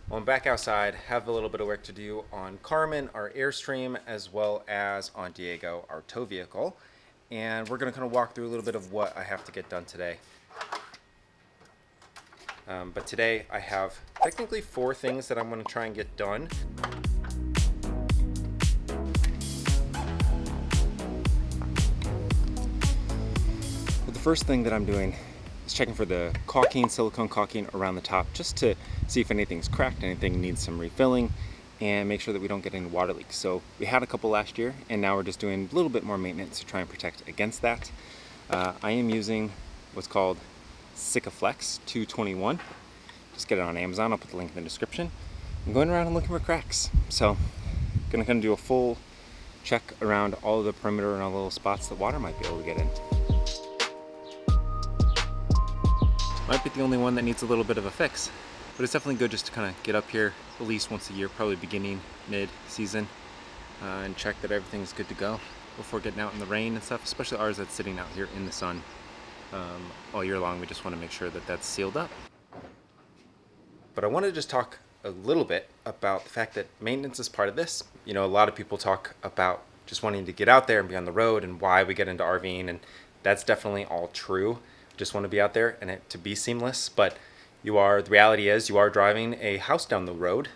Well, I'm back outside, have a little bit of work to do on Carmen, our Airstream, as well as on Diego, our tow vehicle. And we're gonna kind of walk through a little bit of what I have to get done today. But today I have technically 4 things that I'm gonna try and get done. But the first thing that I'm doing is checking for the caulking, silicone caulking around the top, just to see if anything's cracked, anything needs some refilling, and make sure that we don't get any water leaks. So we had a couple last year, and now we're just doing a little bit more maintenance to try and protect against that. I am using what's called Sikaflex 221. Just get it on Amazon. I'll put the link in the description. I'm going around and looking for cracks. So I'm gonna kind of do a full check around all of the perimeter and all the little spots that water might be able to get in. Might be the only one that needs a little bit of a fix, but it's definitely good just to kind of get up here at least once a year, probably beginning, mid-season, and check that everything's good to go before getting out in the rain and stuff, especially ours that's sitting out here in the sun all year long. We just want to make sure that that's sealed up. But I want to just talk a little bit about the fact that maintenance is part of this. You know, a lot of people talk about just wanting to get out there and be on the road and why we get into RVing, and that's definitely all true. Just want to be out there and it to be seamless, but the reality is you are driving a house down the road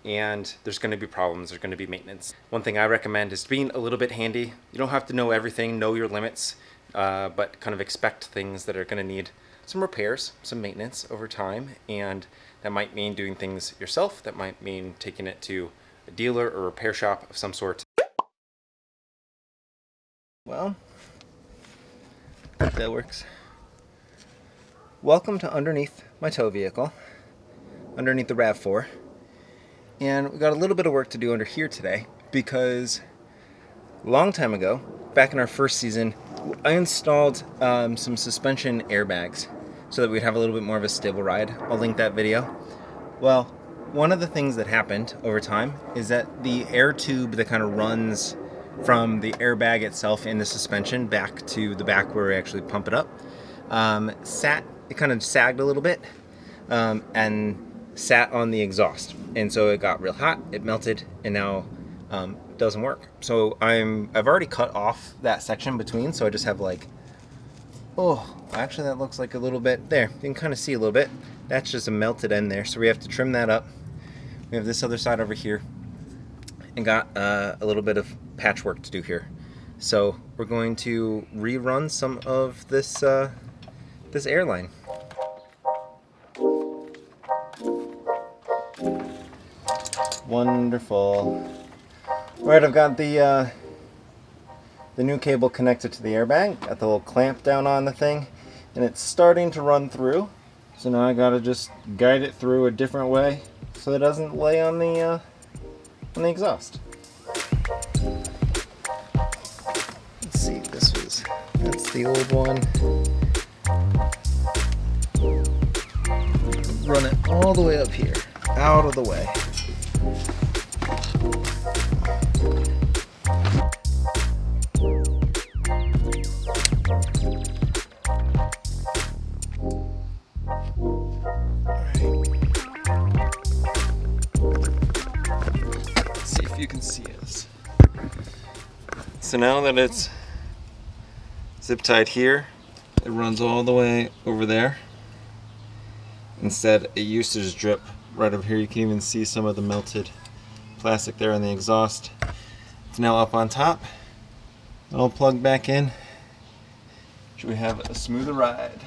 and there's going to be problems, there's going to be maintenance. One thing I recommend is being a little bit handy. You don't have to know everything, know your limits, but kind of expect things that are going to need some repairs, some maintenance over time, and that might mean doing things yourself, that might mean taking it to a dealer or repair shop of some sort. Well, that works. Welcome to underneath my tow vehicle, underneath the RAV4. And we got a little bit of work to do under here today because a long time ago, back in our first season, I installed some suspension airbags so that we'd have a little bit more of a stable ride. I'll link that video. Well, one of the things that happened over time is that the air tube that kind of runs from the airbag itself in the suspension back to the back where we actually pump it up, it kind of sagged a little bit and sat on the exhaust, and so it got real hot, it melted, and now it doesn't work. So I've already cut off that section between, so I just have like, actually that looks like a little bit there. You can kind of see a little bit. That's just a melted end there, so we have to trim that up. We have this other side over here and got a little bit of patchwork to do here. So we're going to rerun some of this this airline. Wonderful. All right, I've got the new cable connected to the airbag. Got the little clamp down on the thing, and it's starting to run through. So now I gotta just guide it through a different way so it doesn't lay on the exhaust. Let's see, that's the old one. Run it all the way up here, out of the way. Let's see if you can see this. So now that it's zip tied here, it runs all the way over there. Instead, it used to just drip right over here. You can even see some of the melted plastic there on the exhaust. It's now up on top, all plugged back in. Should we have a smoother ride?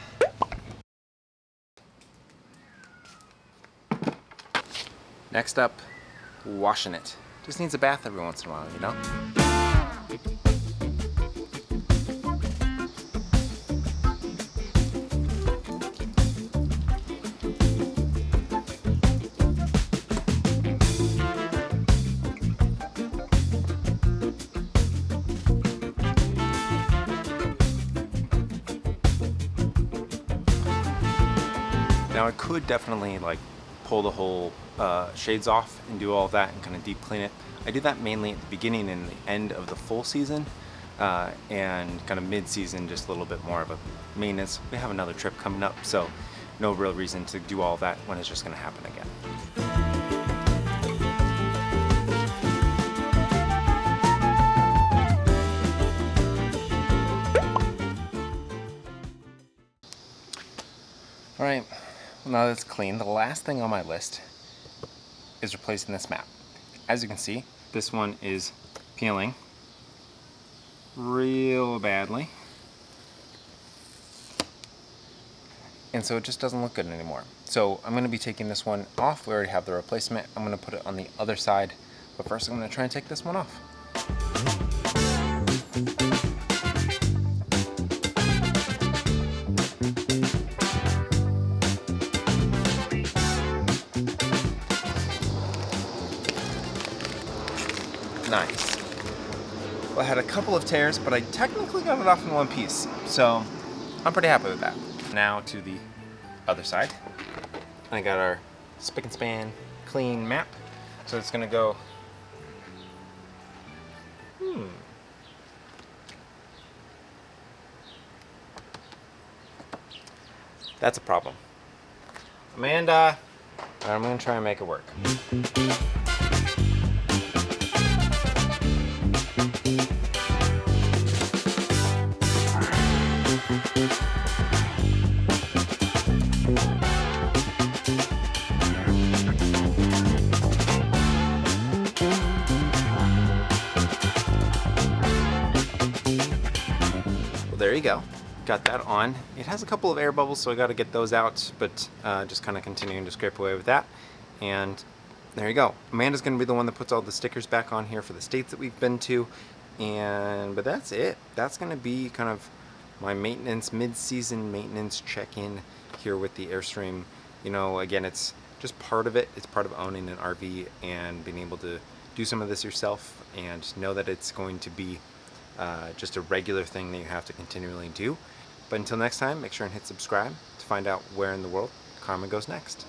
Next up, washing it. Just needs a bath every once in a while, you know? Now I could definitely like pull the whole shades off and do all of that and kind of deep clean it. I do that mainly at the beginning and the end of the full season, and kind of mid-season just a little bit more of a maintenance. We have another trip coming up, so no real reason to do all of that when it's just going to happen again. Alright, well, now that it's clean, the last thing on my list is replacing this map. As you can see, this one is peeling real badly. And so it just doesn't look good anymore. So I'm going to be taking this one off. We already have the replacement. I'm going to put it on the other side. But first I'm going to try and take this one off. Nice. Well, I had a couple of tears, but I technically got it off in one piece. So I'm pretty happy with that. Now to the other side. I got our spick and span clean map. So it's going to go... That's a problem. Amanda, I'm going to try and make it work. Well, there you go. Got that on. It has a couple of air bubbles, so I got to get those out, but just kind of continuing to scrape away with that. And there you go. Amanda's going to be the one that puts all the stickers back on here for the states that we've been to. But that's it. That's going to be kind of my maintenance, mid-season maintenance check-in here with the Airstream. You know, again, it's just part of it. It's part of owning an RV and being able to do some of this yourself and know that it's going to be just a regular thing that you have to continually do. But until next time, make sure and hit subscribe to find out where in the world karma goes next.